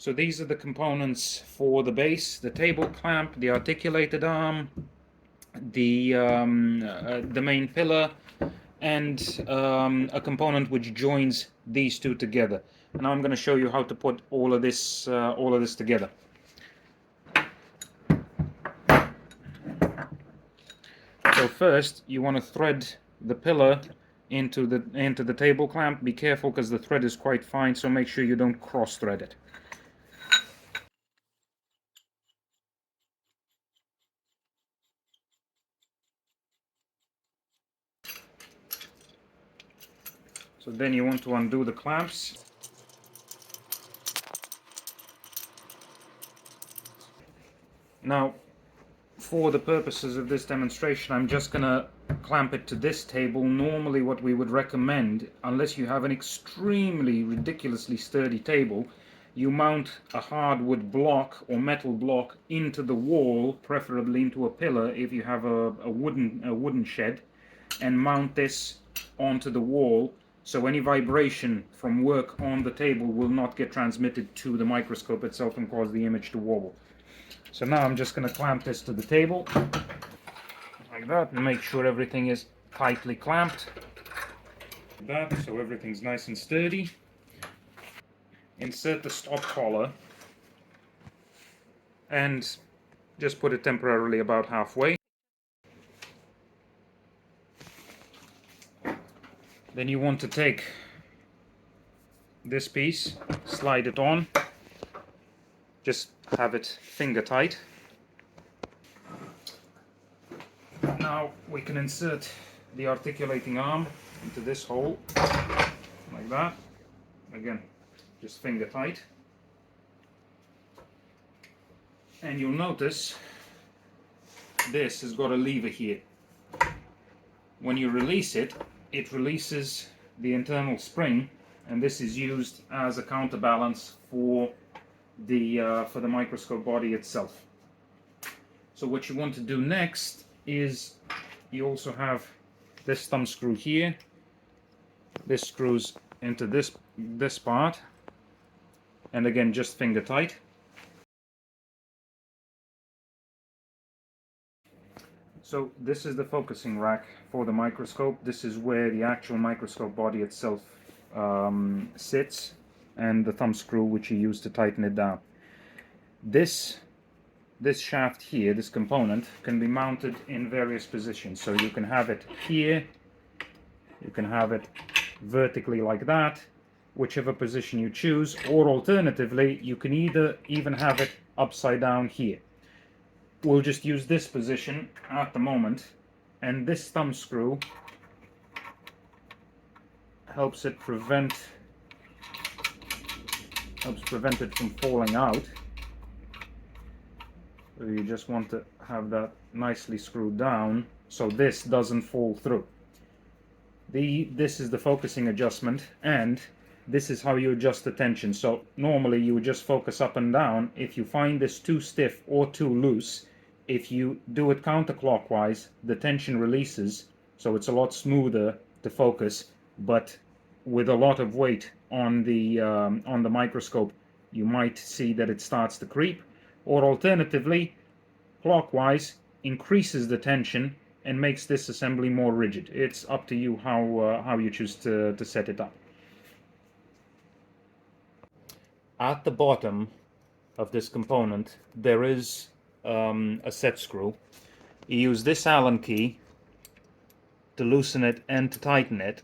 So these are the components for the base: the table clamp, the articulated arm, the main pillar, and a component which joins these two together. And now I'm going to show you how to put all of this together. So first, you want to thread the pillar into the table clamp. Be careful because the thread is quite fine, so make sure you don't cross thread it. So then you want to undo the clamps. Now, for the purposes of this demonstration, I'm just going to clamp it to this table. Normally what we would recommend, unless you have an extremely ridiculously sturdy table, you mount a hardwood block or metal block into the wall, preferably into a pillar if you have a wooden shed, and mount this onto the wall, so any vibration from work on the table will not get transmitted to the microscope itself and cause the image to wobble. So now I'm just going to clamp this to the table like that and make sure everything is tightly clamped like that, so everything's nice and sturdy. Insert the stop collar and just put it temporarily about halfway. Then you want to take this piece, slide it on, just have it finger tight. Now we can insert the articulating arm into this hole like that. Again, just finger tight. And you'll notice this has got a lever here. When you release it, it releases the internal spring, and this is used as a counterbalance for the microscope body itself. So what you want to do next is you also have this thumb screw here. This screws into this part, and again just finger tight. So this is the focusing rack for the microscope. This is where the actual microscope body itself sits, and the thumb screw which you use to tighten it down. This shaft here, this component, can be mounted in various positions. So you can have it here, you can have it vertically like that, whichever position you choose, or alternatively you can even have it upside down here. We'll just use this position at the moment, and this thumb screw helps prevent it from falling out. So you just want to have that nicely screwed down so this doesn't fall through. This is the focusing adjustment, and this is how you adjust the tension. So normally you would just focus up and down. If you find this too stiff or too loose, if you do it counterclockwise, the tension releases, so it's a lot smoother to focus. But with a lot of weight on the microscope, you might see that it starts to creep. Or alternatively, clockwise increases the tension and makes this assembly more rigid. It's up to you how you choose to set it up. At the bottom of this component there is a set screw. You use this Allen key to loosen it and to tighten it.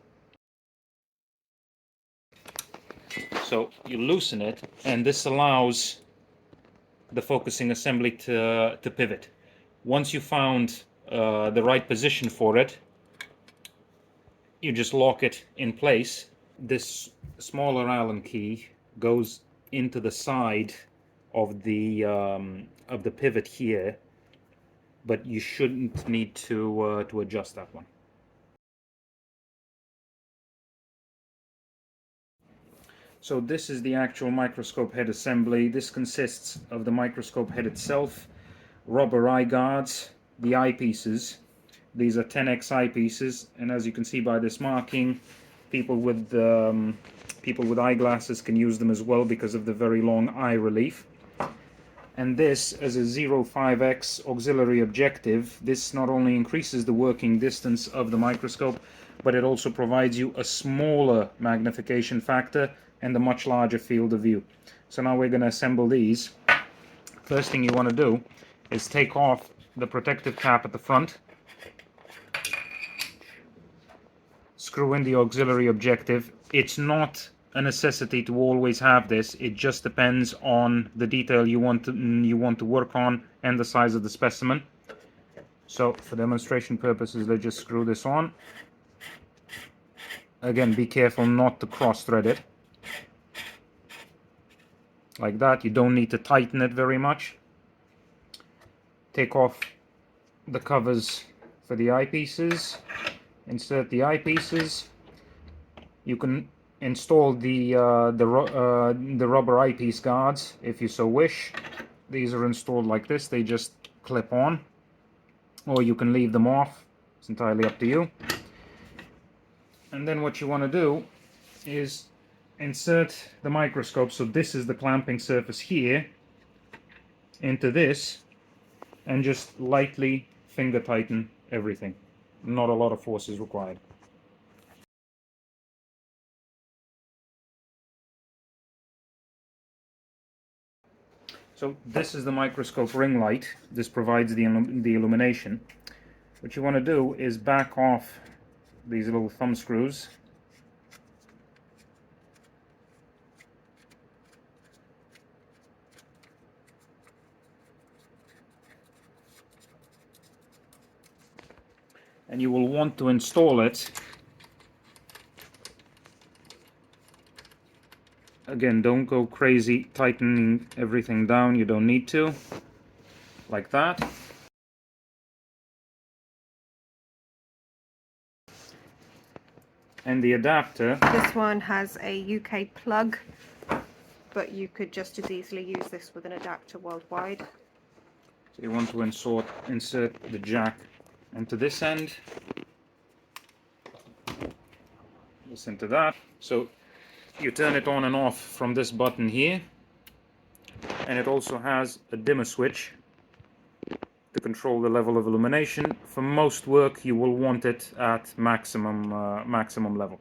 So you loosen it, and this allows the focusing assembly to pivot. Once you found the right position for it, you just lock it in place. This smaller Allen key goes into the side of the pivot here, but you shouldn't need to adjust that one. So this is the actual microscope head assembly. This consists of the microscope head itself, rubber eye guards, the eyepieces. These are 10x eyepieces, and as you can see by this marking, People with eyeglasses can use them as well because of the very long eye relief. And this, as a 0.5x auxiliary objective, this not only increases the working distance of the microscope, but it also provides you a smaller magnification factor and a much larger field of view. So now we're going to assemble these. First thing you want to do is take off the protective cap at the front, screw in the auxiliary objective. It's not a necessity to always have this. It just depends on the detail you want to work on and the size of the specimen. So for demonstration purposes, let's just screw this on. Again, be careful not to cross thread it. Like that. You don't need to tighten it very much. Take off the covers for the eyepieces. Insert the eyepieces. You can install the rubber eyepiece guards if you so wish. These are installed like this. They just clip on, or you can leave them off. It's entirely up to you. And then what you want to do is insert the microscope, so this is the clamping surface here, into this, and just lightly finger tighten everything. Not a lot of force is required. So this is the microscope ring light. This provides the illumination. What you want to do is back off these little thumb screws. And you will want to install it. Again, don't go crazy tightening everything down. You don't need to. Like that. And the adapter. This one has a UK plug, but you could just as easily use this with an adapter worldwide. So you want to insert the jack into this end. This into that. So you turn it on and off from this button here, and it also has a dimmer switch to control the level of illumination. For most work you will want it at maximum level.